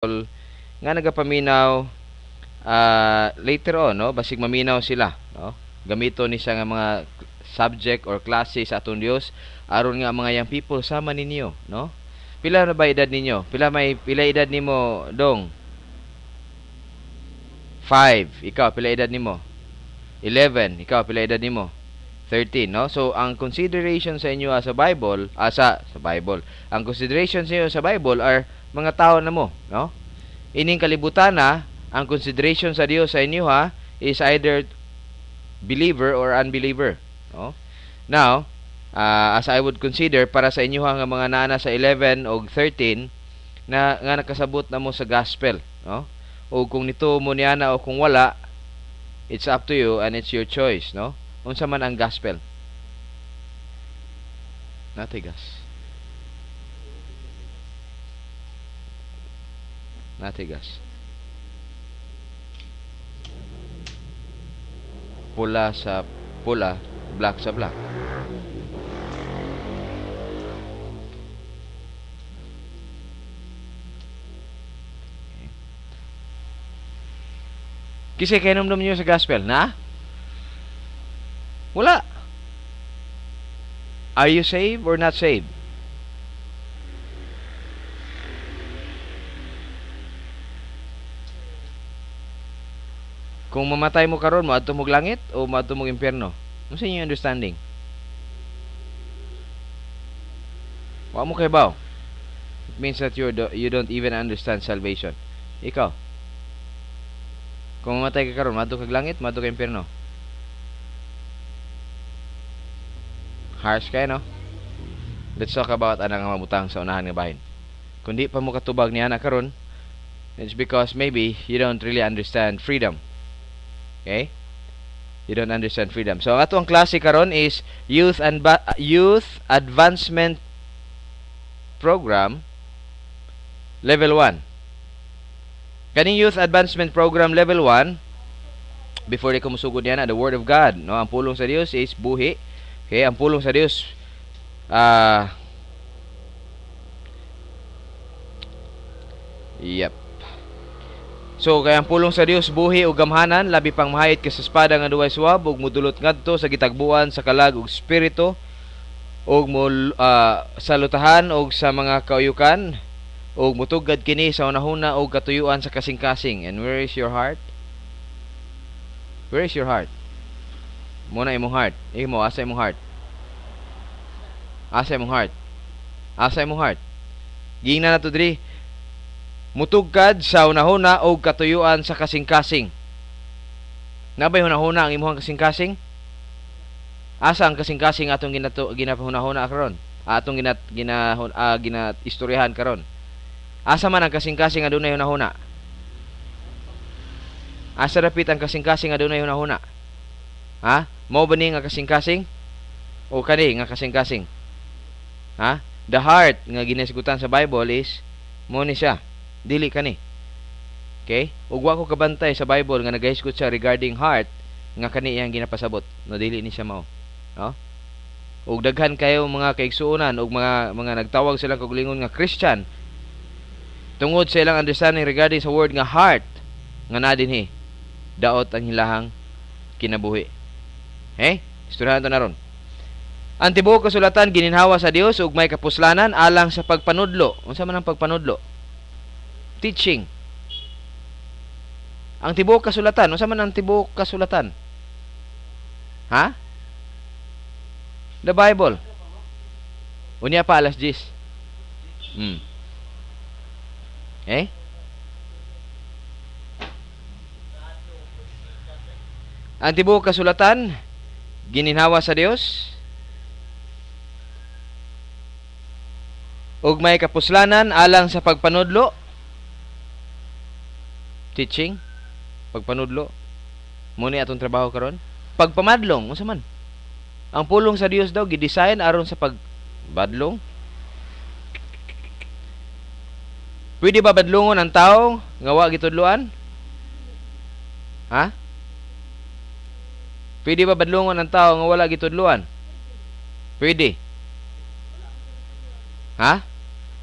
nga nagapaminaw later on, no, basig maminaw sila, no, gamito ni siya nga mga subject or klase sa atong Dios aron nga mga young people sama ninyo, no. Pila na ba edad ninyo? Pila edad nimo, Dong? 5. Ikaw pila edad nimo? 11. Ikaw pila edad nimo? 13, no? So ang consideration sa inyo sa Bible, sa Bible. Ang consideration sa inyo sa Bible are mga tao na mo, no? Ining kalibutan na ang consideration sa Dios sa inyo is either believer or unbeliever, no? Now, as I would consider para sa inyo nga mga nana sa 11 o 13 na nga nakasabot na mo sa gospel, no? O kung nito mo niana o kung wala, it's up to you and it's your choice, no? Unsa man ang gospel? Natigas. Pula sa pula, black sa black. Kasi kainomdom niyo sa gospel na? Wala. Are you saved or not saved? Kung mamatay mo karon, maadto mo langit o maadto mo impyerno? Ano sa inyong understanding? Wa mo kay baw. It means that you don't even understand salvation. Ikaw, kung mamatay ka karon, maadto kag langit, maadto ka impyerno? Harsh kay, no? Let's talk about anang mamutang sa unahan nga bahin. Kung di pa mo katubag niya na karon, it's because maybe you don't really understand freedom. Okay? You don't understand freedom. So ato ang klase karon is Youth Advancement Program Level 1. Kaning Youth Advancement Program Level 1, before di ko musugod niya na, the Word of God, no? Ang pulong sa Dios is buhi. Okay, ang pulong sa Dios yep. So kay ang pulong sa Dios buhi ug gamhanan, labi pang mahayit kaysa espada nga duway suwab ug mudulot ngadto sa gitagbuan sa kalag ug espiritu ug salutahan ug sa mga kauyukan ug mutugad kini sa unahuna ug katuyuan sa kasing-kasing. And where is your heart? Where is your heart? Muna imong heart. Imo asa imong heart? Asa imong heart? Asa imong heart? Gingna na to diri. Mutugkad sa unahuna o katuyuan sa kasing-kasing. Nabay hunahuna ang imuhang kasing-kasing? Asa ang kasing-kasing atong ginahuna karon? Atong istoryahan karon. Asa man ang kasing-kasing adunay hunahuna? Asa dapit ang kasing-kasing adunay hunahuna? Ha? Mao ba ni nga kasing-kasing? O kani nga kasing-kasing? Ha? The heart nga ginasigutan sa Bible is mo ni siya. Dili kani. Okay? Ug wa ko kabantay sa Bible nga nagahisgot siya regarding heart nga kani iyang ginapasabot. No, dili ni siya mao. No? Ug daghan kayo mga kaigsuonan ug mga nagtawag sila kog lingon nga Christian tungod sa ilang understanding regarding sa word nga heart nga na dinhi daot ang hilahang kinabuhi. Okay? Istoryahan to na ron. Ang tibuok kasulatan gininhawa sa Dios ug may kapuslanan alang sa pagpanudlo. Unsa man ang pagpanudlo? Teaching. Ang tibuok kasulatan, unsa man ang tibuok kasulatan? Ha? The Bible. Unya pa alas 10. Eh? Ang tibuok kasulatan gininhawa sa Dios ug may kapuslanan alang sa pagpanudlo. Teaching, pagpanudlo. Muni atong trabaho karon. Pagpamadlong, unsa man? Ang pulong sa Dios daw gidesign aron sa pagbadlong. Pwede ba badlongon ang tao nga wa gitudloan? Ha? Pwede ba badlongon ang tao nga wala gitudloan? Pwede. Ha?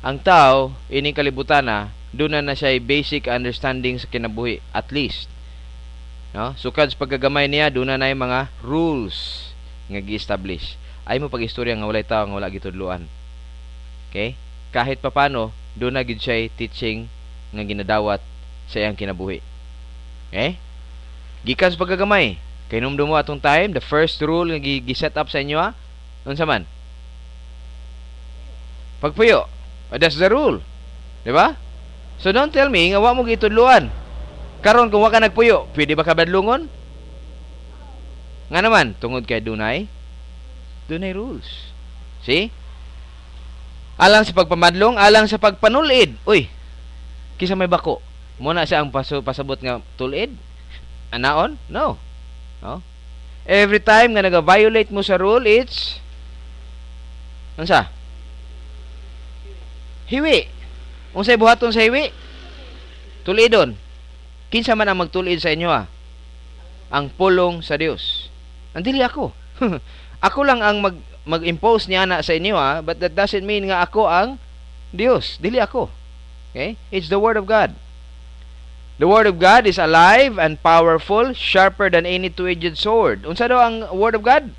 Ang tao ining kalibutan na doon na siya basic understanding sa kinabuhi, at least. No? Sukad sa paggagamay niya, doon na yung mga rules nga gi-establish. Ay mo pag-istorya nga walay tao nga wala gitudluan. Okay? Kahit papano, doon na gid siya teaching nga ginadawat sa iyang kinabuhi. Okay? Gikan sa paggagamay, kay numdum mo atong time, the first rule nga gi-set up sa inyo unsa man? Pagpuyo. That's the rule. Di ba? So don't tell me nga wa mo gitudluan. Karon kung wa ka nagpuyo, pwede ba ka badlungon? Nga naman, tungod kay dunay rules. See? Alang sa pagpamadlong, alang sa pagpanulid. Uy, kisa may bako. Muna siya ang pasabot nga tulid? Anaon? No. No? Every time nga naga-violate mo sa rule, it's unsa? Hiwi. Unsay buhaton sa hiwi? Tulidon. Kinsa man ang magtulid sa inyo Ang pulong sa Dios. Andili ako. Ako lang ang mag-impose niya na sa inyo but that doesn't mean nga ako ang Dios. Dili ako. Okay? It's the Word of God. The Word of God is alive and powerful, sharper than any two-edged sword. Unsa daw ang Word of God?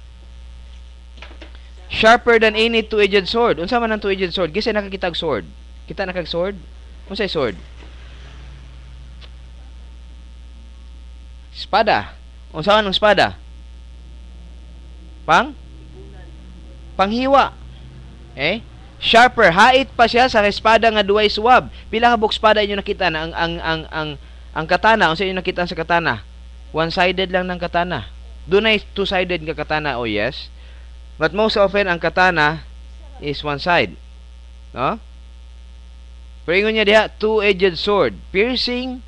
Sharper than any two-edged sword. Unsa man ang two-edged sword? Gisa nakakitag sword. Kita nakag sword? Unsay sword? Espada. Unsa man ang espada? Panghiwa. Eh? Sharper, hait pa siya sa espada nga duay suwab. Pila ka buk espada inyo nakita na ang katana, unsa inyo nakita sa katana? One-sided lang ng katana. Dunay two-sided nga katana, oh yes. But most often ang katana is one side. No? Pero ingon niya diha two-edged sword, piercing.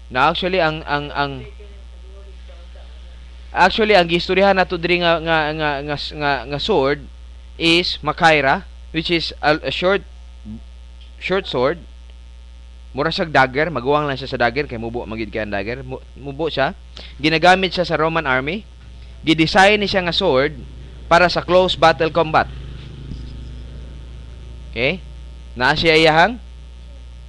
Na actually ang gistoryahan nato diri nga sword is makaira, which is a short sword. Mura siyang dagger, maguwang lang siya sa dagger kay mubo magid kay ang dagger. Mubo siya. Ginagamit siya sa Roman army. Gidesign ni siya nga sword para sa close battle combat. Okay? Naa siya iyahang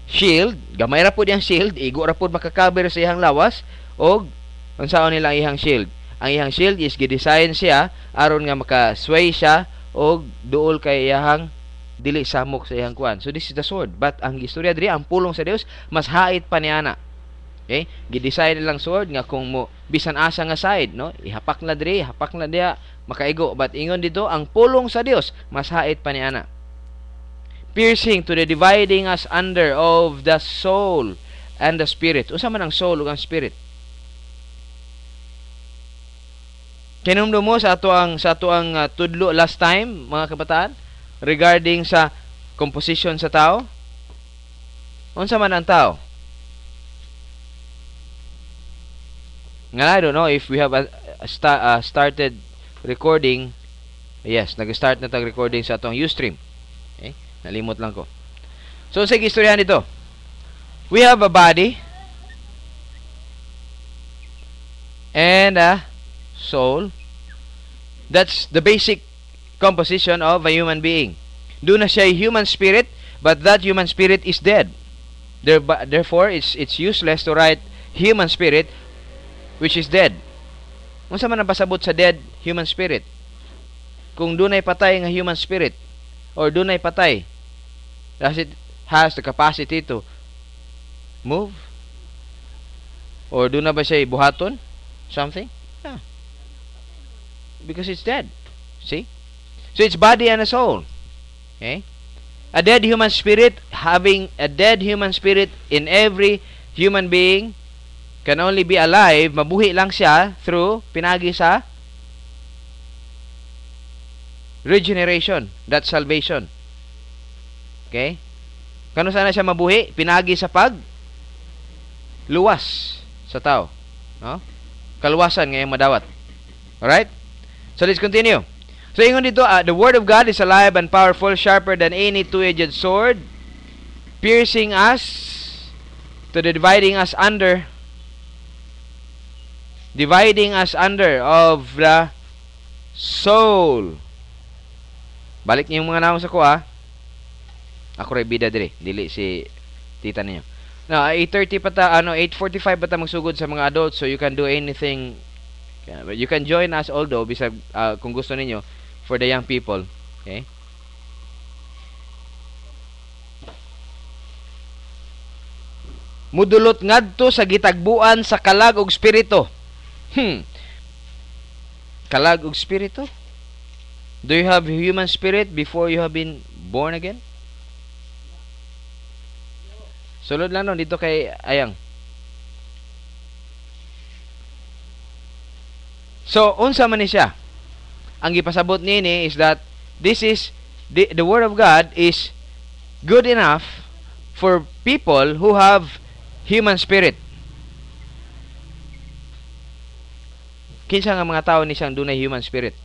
shield, gamay ra pud yang shield, igo ra pud makakaber sa iyang lawas og unsaon nila iyang shield. Ang iyang shield is gidesign siya aron nga maka-sway siya og duol kay iyang dili samok sa iyang kuan. So this is the sword. But ang istorya diri, ang pulong sa Dios mas hait pa niana. Okay? Gidesign lang sword nga kung mo bisan asa nga side, no? Ihapak na diri, hapak na diha, makaigo. But ingon dito, ang pulong sa Dios mas hait pa niana. Piercing to the dividing us under of the soul and the spirit. Unsa man ang soul ug ang spirit? Kinumdum mo sa ato ang tudlo last time, mga kabataan, regarding sa composition sa tao. Unsa man ang tao? Nga I don't know if we have started recording. Yes, nag-start na tag recording sa atong Ustream. Okay? Nalimot lang ko. So sige, istoryahan dito. We have a body and a soul. That's the basic composition of a human being. Doon na siya human spirit, but that human spirit is dead. Therefore, it's useless to write human spirit which is dead. Unsa man ang pasabot sa dead human spirit? Kung dunay patay nga human spirit or dunay patay, does it has the capacity to move? Or doon na ba siya buhaton? Something? Yeah. Because it's dead. See? So it's body and a soul. Okay? A dead human spirit, having a dead human spirit in every human being can only be alive, mabuhi lang siya through pinagi sa regeneration. That's salvation. Okay? Kano sana siya mabuhi? Pinagi sa luwas sa tao. No? Kaluwasan ngayong madawat. Alright? So let's continue. So ingon dito, the word of God is alive and powerful, sharper than any two-edged sword, piercing us to the dividing us under of the soul. Balik niyo yung mga naong sa ko Ako ray bida dire, dili si Tita ninyo. Now, 8:30 pa ta, 8:45 pa ta magsugod sa mga adults, so you can do anything. You can join us although bisag kung gusto ninyo for the young people. Okay? Mudulot ngadto sa gitagbuan sa kalag og espiritu. Kalag og espiritu? Do you have human spirit before you have been born again? Sulod lang no dito kay Ayang. So, unsa man ni siya? Ang gipasabot niini is that this is the word of God is good enough for people who have human spirit. Kinsa nga mga tao ni siyang dunay human spirit?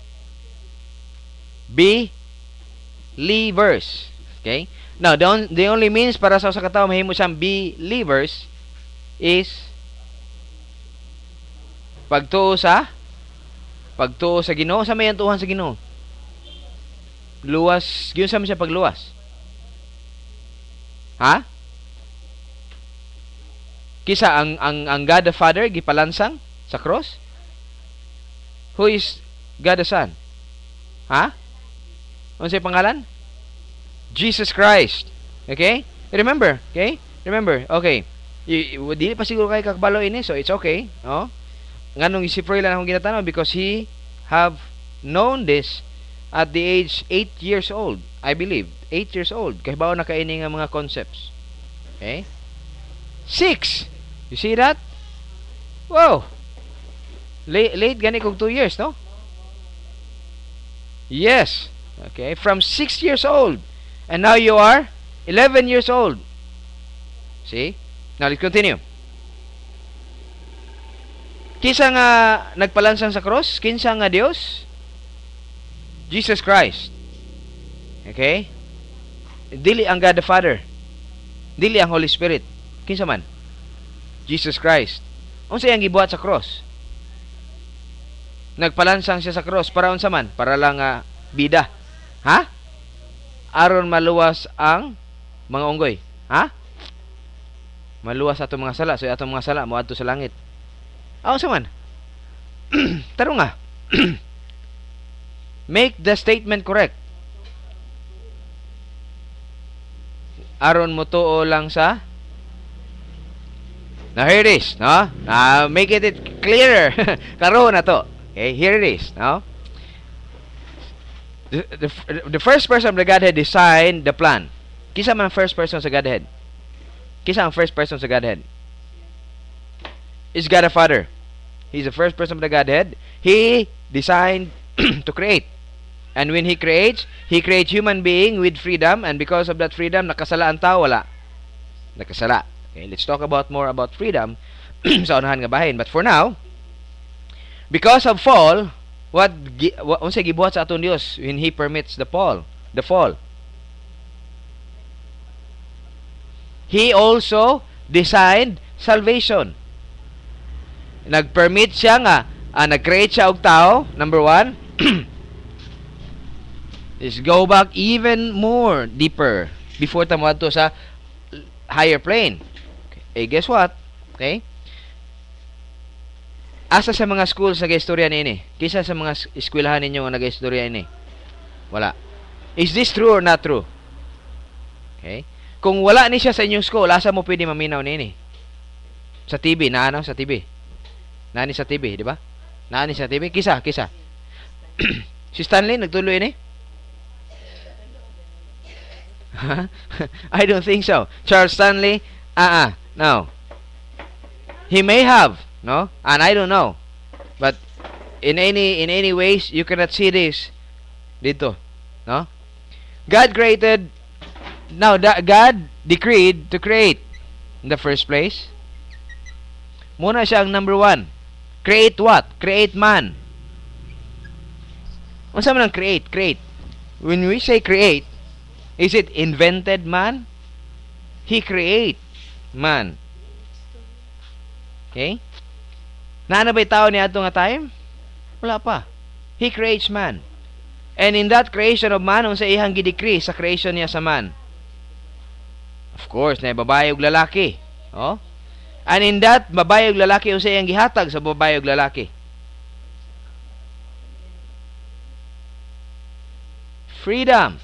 Believers. Okay? Now, the only means para sa usa ka tawo mahimo siyang believers is pagtuo sa Ginoo. Sa may tuhan sa Ginoo. Luwas, gyud sa man siya pagluwas. Ha? Kisa ang God the Father gipalansang sa cross? Who is God the Son? Ha? Unsay pangalan? Jesus Christ. Okay? Remember, okay? Remember, okay. Dili pa siguro kay kakabalo ini, so it's okay. Oh. Nganong si Froy lang akong ginatanaw because he have known this at the age 8 years old, I believe. 8 years old. Kaya bawa na kaini nga mga concepts. Okay? 6. You see that? Wow. Late gani kong 2 years, no? Yes. Okay. From 6 years old. And now you are 11 years old. See? Now let's continue. Kinsa nga nagpalansang sa cross? Kinsa nga Dios? Jesus Christ. Okay? Dili ang God the Father. Dili ang Holy Spirit. Kinsa man? Jesus Christ. Unsa yang gibuhat sa cross? Nagpalansang siya sa cross para unsa man? Para lang bida. Ha? Aron maluwas ang mga unggoy. Ha? Maluwas ato mga sala. So ato mga sala moadto sa langit. Unsa man? Tarong nga. Make the statement correct. Aron mo tuo lang sa Now here it is, no? Make it clearer. Karon na to. Okay, here it is, no? The first person of the Godhead designed the plan. Kisa man ang first person sa Godhead? Kisa ang first person sa Godhead? Is God the Father. He's the first person of the Godhead. He designed to create. And when He creates human being with freedom, and because of that freedom, nakasala ang tao, wala. Nakasala. Okay, let's talk more about freedom sa unahan nga bahin. But for now, because of fall, unsay gibuhat sa aton Dios when He permits the fall? He also designed salvation. Nag-permit siya nga, nag-create siya og tao, number 1. Let's go back even more deeper before ta moadto sa higher plane. Okay, guess what? Okay? Asa sa mga schools nag-istorya niini? Kisa sa mga eskwelahan ninyo nga nag-istorya ini? Wala. Is this true or not true? Okay? Kung wala ni siya sa inyong school, asa mo pwede maminaw niini? Sa TV, sa TV. Nani sa TV, di ba? Nani sa TV? Kisa. Si Stanley, nagtuloy ni? I don't think so. Charles Stanley, no. He may have, no? And I don't know. But in any ways, you cannot see this dito, no? God created. Now, God decreed to create in the first place. Muna siya ang number 1. Create what? Create man. Unsa man ang create? Create. When we say create, is it invented man? He create man. Okay? Naana ba'y tao ni ato nga time? Wala pa. He creates man. And in that creation of man, unsa iyang gidecree sa creation niya sa man? Of course, na babae ug lalaki. Oh? And in that, babae ug lalaki unsa iyang gihatag sa babae ug lalaki? Freedom.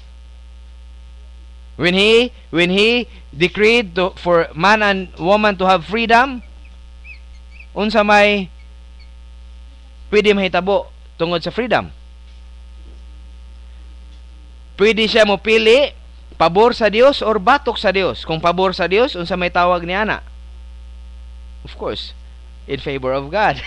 When he decreed for man and woman to have freedom, unsa may pwede mahitabo tungod sa freedom? Pwede siya mo pili pabor sa Dios or batok sa Dios. Kung pabor sa Dios, unsa may tawag ni ana? Of course, in favor of God.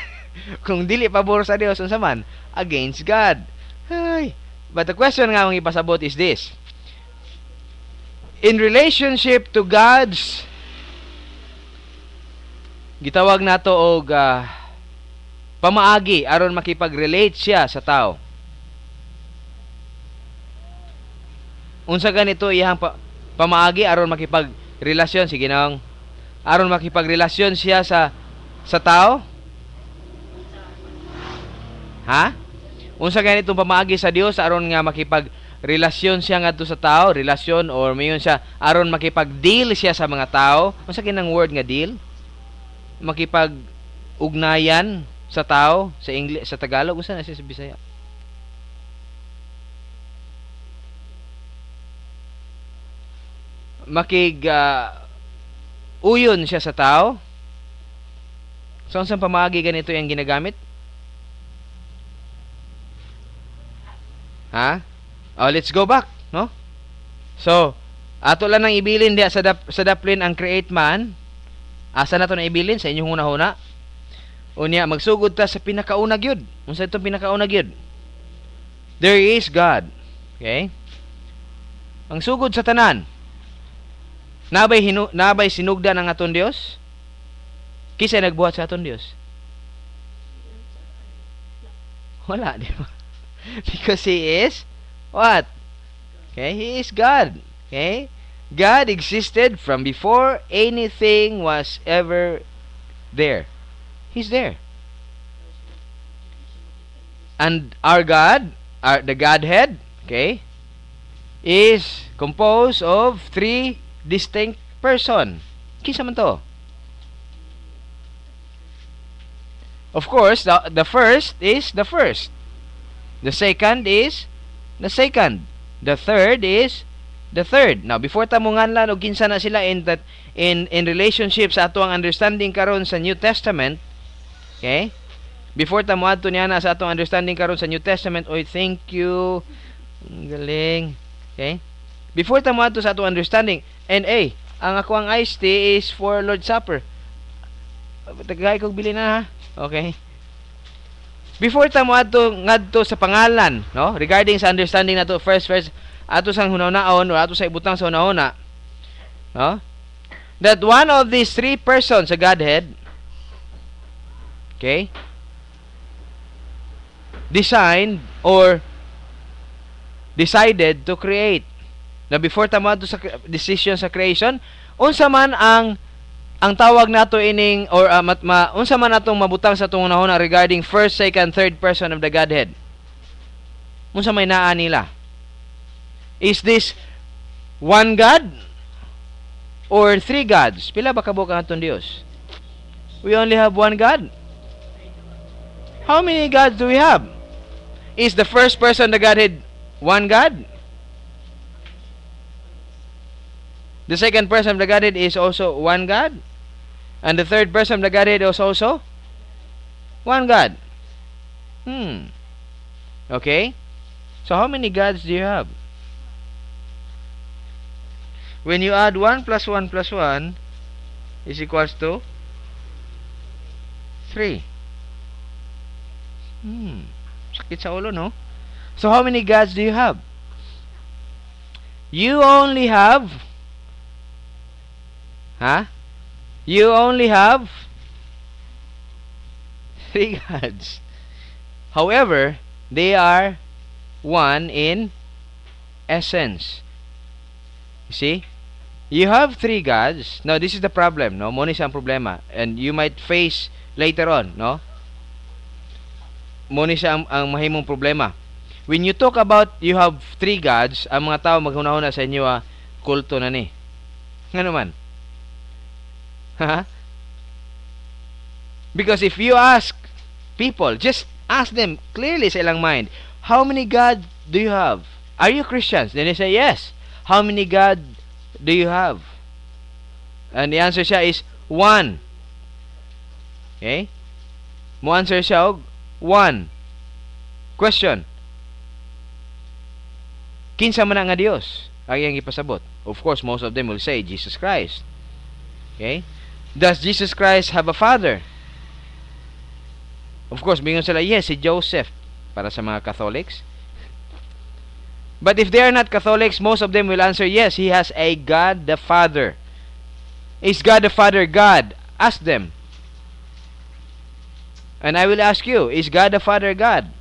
Kung dili pabor sa Dios, unsa man? Against God. Ay. But the question nga akong ipasabot is this. In relationship to God's, gitawag nato og pamaagi aron makipag-relate siya sa tao. Unsa ganito iyang pamaagi aron makipagrelasyon, sige nang aron makipagrelasyon siya sa tao? Ha? Unsa ganitong pamaagi sa Dios aron nga makipagrelasyon siya ngadto sa tao, relasyon or mayon siya aron makipag-deal siya sa mga tao. Unsa kinang word nga deal? Makipag-ugnayan sa tao sa English, sa Tagalog, unsa na siya sa Bisaya? Uyon siya sa tao. So unsang pamaagi ganito yung ginagamit? Ha? Oh, let's go back, no? So, ato lang nang ibilin diya sa daplin ang create man. Asa na to na ibilin sa inyong hunahuna? Unya magsugod ta sa pinakauna gyud. Unsa itong pinakauna gyud? There is God. Okay? Ang sugod sa tanan, nabay sinugdan ang aton Dios? Kisay nagbuhat sa aton Dios? Wala, di ba? Because He is what? Okay, He is God. Okay? God existed from before anything was ever there. He's there. And our God, the Godhead, okay, is composed of three distinct person. Kisa man to? Of course, the first is the first. The second is the second. The third is the third. Now, before ta mo nganlan og kinsa na sila in relationship sa ato ang understanding karon sa New Testament, okay? Before ta mo adto niya na sa atong understanding karon sa New Testament, oy, thank you. Galing. Okay? Before ta mo adto sa atong understanding, and ang ako ang iced tea is for Lord's Supper. Tagay kog bili na ha. Okay? Before ta mo ngadto sa pangalan, no? Regarding sa understanding nato first ato sang hunahuna-on o ato sa ibutang sa hunahuna, no? That one of these three persons sa Godhead, okay, designed or decided to create. Na before ta mo adto sa decision sa creation, unsa man ang tawag nato ining or unsa man atong mabutang sa atong hunahuna regarding first, second, third person of the Godhead. Unsa may naa nila? Is this one God or three gods? Pila ba kabuk ang atong Dios? We only have one God. How many gods do we have? Is the first person of the Godhead one God? The second person of the Godhead is also one God. And the third person of the Godhead is also one God. Okay? So how many gods do you have? When you add 1 plus 1 plus 1 is equals to 3. Sakit sa ulo, no? So how many gods do you have? You only have You only have 3 gods. However, they are one in essence. You see? You have 3 gods. Now, this is the problem, no? Mo ni siyang problema. And you might face later on, no? Mo ni siya ang mahimong problema. When you talk about you have 3 gods, ang mga tao maghunahuna sa inyo, kulto na ni. Nga naman. Ha? Because if you ask people, just ask them clearly sa ilang mind, how many God do you have? Are you Christians? Then they say, yes. How many God do you have? And the answer siya is, one. Okay? Mo answer siya og, one. Question. Kinsa man nga Dios ang iyang ipasabot? Of course, most of them will say, Jesus Christ. Okay? Does Jesus Christ have a father? Of course, bingon sila, yes, si Joseph. Para sa mga Catholics. But if they are not Catholics, most of them will answer, yes, he has a God the Father. Is God the Father God? Ask them. And I will ask you, is God the Father God?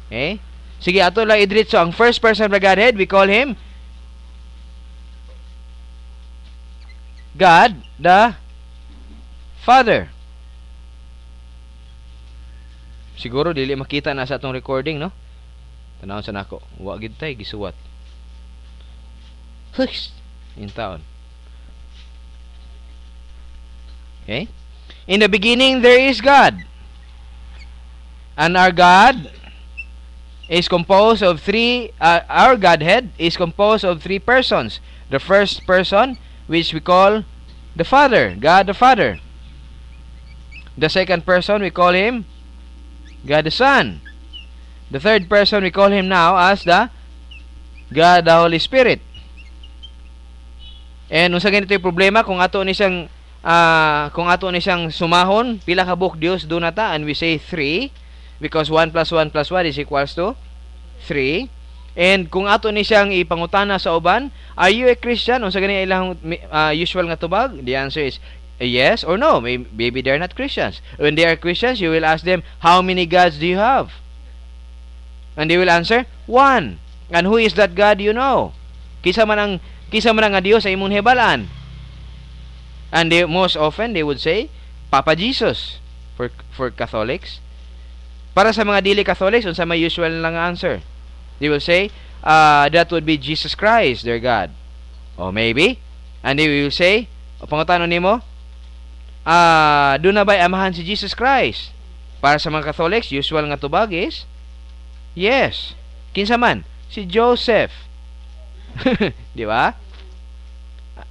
Okay? Sige, ato lang idritso. Ang first person of the Godhead, we call him God the Father. Siguro dili makita na sa atong recording, no? Tanawon sa nako. Wa gid tay gisuwat. Hush. In taon. Okay? In the beginning there is God. And our God is composed of three our Godhead is composed of three persons. The first person, which we call the Father, God the Father. The second person, we call him God the Son. The third person, we call him now as the God the Holy Spirit. And unsa ganito yung problema kung ato ni siyang sumahon, pila ka buok Dios do nata, and we say 3 because 1 plus 1 plus 1 is equals to 3. And kung ato ni siyang ipangutana sa uban, are you a Christian? Unsa gani ilang usual nga tubag? The answer is yes or no. Maybe they're not Christians. When they are Christians, you will ask them, how many gods do you have? And they will answer, one. And who is that God you know? Kisa man nga Dios sa imong hibalaan. And most often they would say Papa Jesus for Catholics. Para sa mga dili Catholics, unsa may usual lang answer? They will say that would be Jesus Christ, their God. Or maybe, and they will say, pangutano nimo, doon na ba'y amahan si Jesus Christ? Para sa mga Catholics, usual nga tubag is yes. Kinsa man? Si Joseph. Di ba?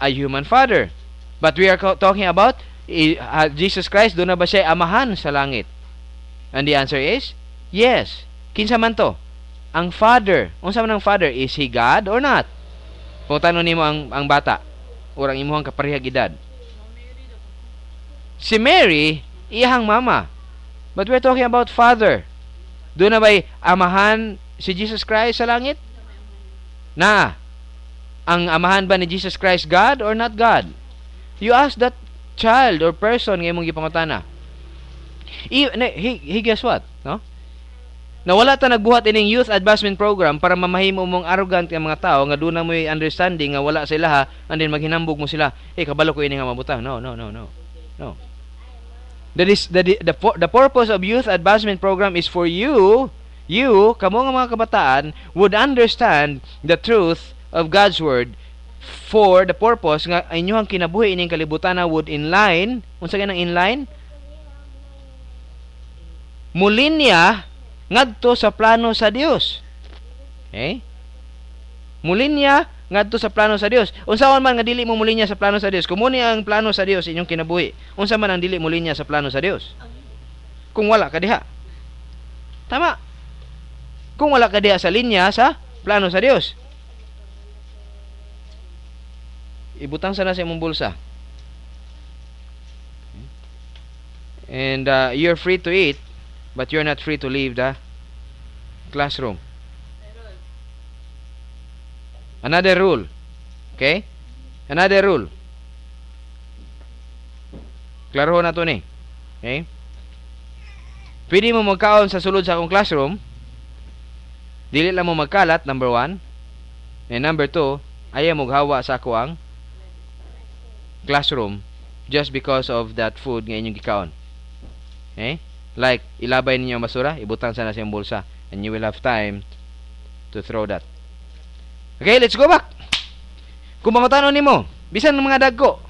A human father. But we are talking about Jesus Christ, doon na ba siya amahan sa langit? And the answer is yes. Kinsa man to? Ang Father. Unsa man ang Father? Is he God or not? Kung tanong nimo ang bata, urang imuhang kaparehag edad. Si Mary, iyang mama. But we're talking about Father. Doon na ba'y amahan si Jesus Christ sa langit? Na, ang amahan ba ni Jesus Christ God or not God? You ask that child or person nga imong gipangutana. He guess what? No? Nawala ta nagbuhat ining youth advancement program para mamahimo mong arrogant nga mga tao nga doon na mo'y understanding nga wala sila ha, and then maghinambog mo sila, kabalo ko ini nga mabutang. No. That is the purpose of youth advancement program is for you kamo nga mga kabataan would understand the truth of God's word for the purpose nga inyong kinabuhi ining kalibutan na would inline, unsa ganang inline? Mulinya ngadto sa plano sa Dios. Okay? Mulinya ngadto sa plano sa Dios. Unsa man nga dili mo mulinya sa plano sa Dios? Kumuni ang plano sa Dios inyong kinabuhi. Unsa man ang dili mulinya sa plano sa Dios? Kung wala ka diha. Tama. Kung wala ka diha sa linya sa plano sa Dios. Ibutang sana sa imong bulsa. And you're free to eat, but you're not free to leave the classroom. Another rule. Okay? Another rule. Klaro na to ni. Okay? Pwede mo magkaon sa sulod sa akong classroom. Dili lang mo magkalat, number 1. And number 2, ayaw mo hawa sa ako ang classroom just because of that food nga inyong gikaon. Okay? Like, ilabay ninyo ang basura, ibutang sana sa iyong bulsa, and you will have time to throw that. Okay, let's go back. Kung mangutanon nimo, bisan ng mga dagko,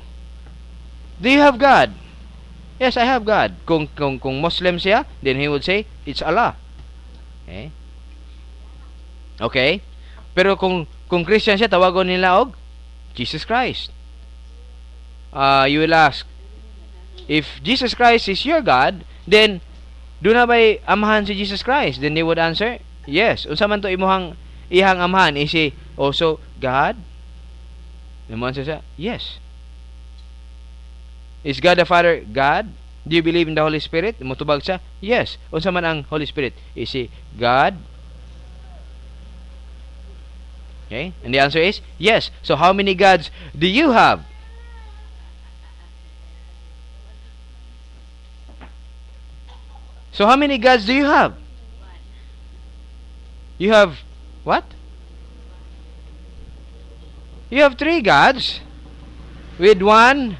do you have God? Yes, I have God. Kung Muslim siya, then he would say, it's Allah. Okay? Okay? Pero kung Christian siya, tawagon nila og Jesus Christ. You will ask, if Jesus Christ is your God, then do na ba'y amahan si Jesus Christ? Then they would answer, yes. Unsa man to ihang amahan? Is he also God? Naman siya, yes. Is God the Father God? Do you believe in the Holy Spirit? Mutubag siya, yes. Unsa man ang Holy Spirit? Is he God? Okay? And the answer is, yes. So how many gods do you have? So how many gods do you have? You have what? You have 3 gods with 1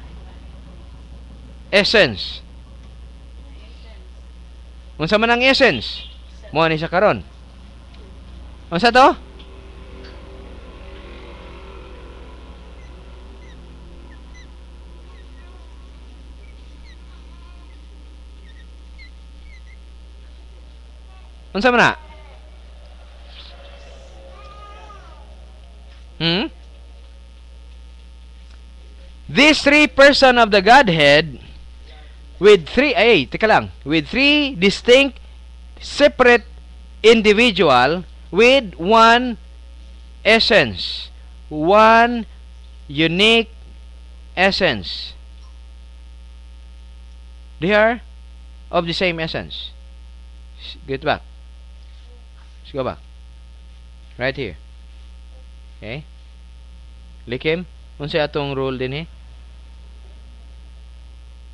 essence. Unsa man ang essence? Mo ni sa karon. Unsa to? Unsa man na? These 3 person of the Godhead with 3 distinct separate individual with 1 essence, 1 unique essence. They are of the same essence. Get back. Let's go back. Right here. Okay. Likim. Unsa atong rule din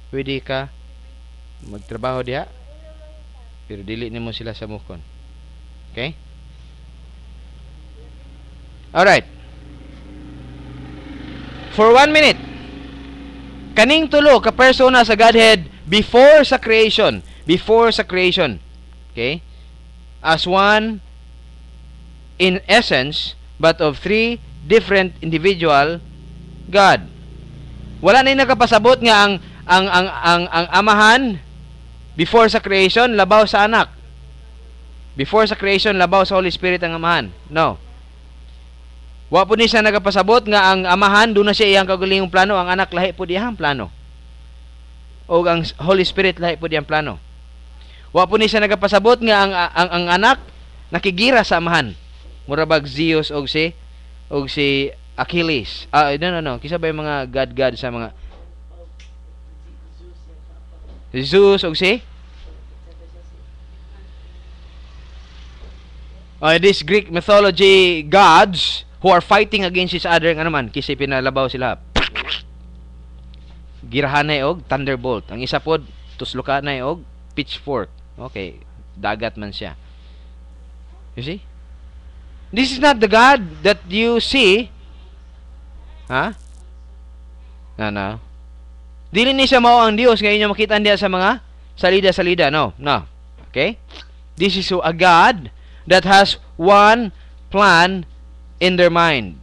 pwede ka magtrabaho diha pero dili nimo sila sa mukon. Okay? Alright. For 1 minute, kaning tulo ka persona sa Godhead before sa creation. Okay? As one in essence, but of 3 different individual God. Wala na nakapasabot nga ang amahan before sa creation labaw sa anak. Before sa creation labaw sa Holy Spirit ang amahan. No. Wa po ni siya nagapasabot nga ang amahan doon na siya iyang kagulingong plano, ang anak lahi po diyang plano. O ang Holy Spirit lahi po diyang plano. Wa po ni siya nagapasabot nga ang anak nakigira sa amahan. Murabag Zeus og si Achilles. No. Kisa ba yung mga god sa mga Zeus og si this Greek mythology gods who are fighting against each other nga naman kasi pinalabaw sila. Girahanay og thunderbolt. Ang isa pod tuslukanay og pitchfork. Okay, dagat man siya. You see? This is not the God that you see. No. Dili ni siya mao ang Dios nga inyo makita diya sa mga salida-salida. No. Okay? This is a God that has 1 plan in their mind.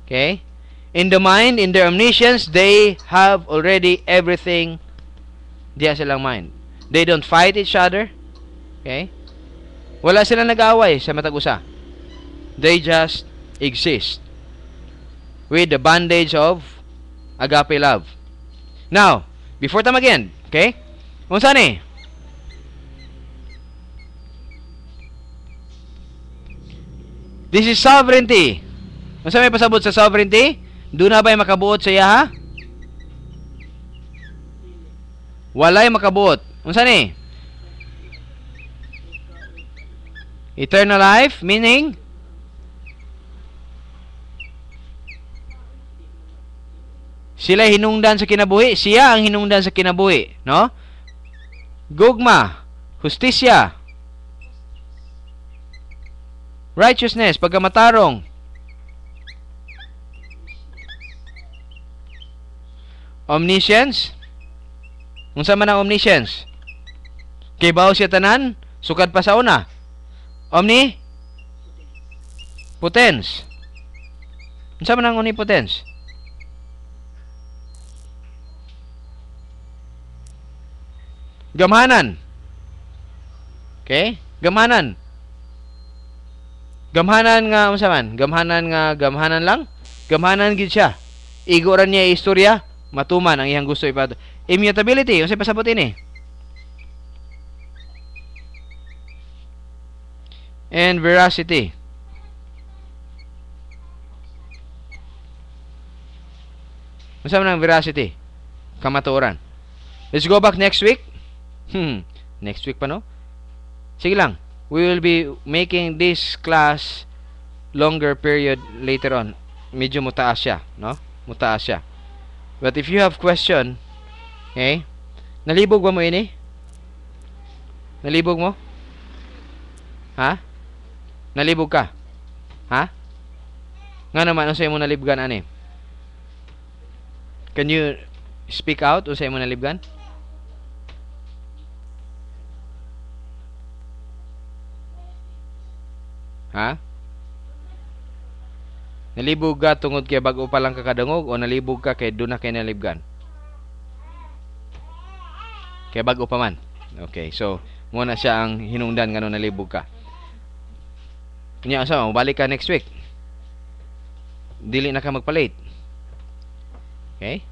Okay? In the mind, in their omniscience, they have already everything diya silang mind. They don't fight each other. Okay? Wala silang nag-away sa matag usa. They just exist with the bondage of agape love. Now, before ta mag-end, okay? Unsa ni? This is sovereignty. Unsa may pasabot sa sovereignty? Doon na ba'y makabuot sa iya, ha? Walay makabuot. Unsa ni? Eternal life, meaning sila hinungdan sa kinabuhi, siya ang hinungdan sa kinabuhi, no? Gugma, hustisya, righteousness, pagkamatarong, omniscience. Unsa man ang omniscience? Kay bawo siya tanan, sukad pa sa una. Potence. Unsa man ang omnipotence? Gamhanan. Okay? Gamhanan. Gamhanan nga unsa man? Gamhanan lang? Gamhanan gid siya. Igo ra niya istorya, matuman ang iyang gusto ipato. Immutability, unsay pasabot ini? And veracity. Unsa man ang veracity? Kamatuoran. Let's go back next week. Next week pa no? Sige lang. We will be making this class longer period later on. Medyo mutaas siya, no? Mutaas siya. But if you have question, okay? Nalibog ba mo ini? Nalibog mo? Ha? Nalibog ka? Ha? Nga naman, unsay mo nalibgan ani? Can you speak out unsay mo nalibgan? Ha? Nalibog ka tungod kay bag-o pa lang ka kadungog o nalibog ka kay doon na kay nalibgan? Kay bag-o pa man. Okay, so muna siya ang hinungdan ngano nalibog ka. Nya asa mo balik ka next week. Dili na ka magpalit. Okay?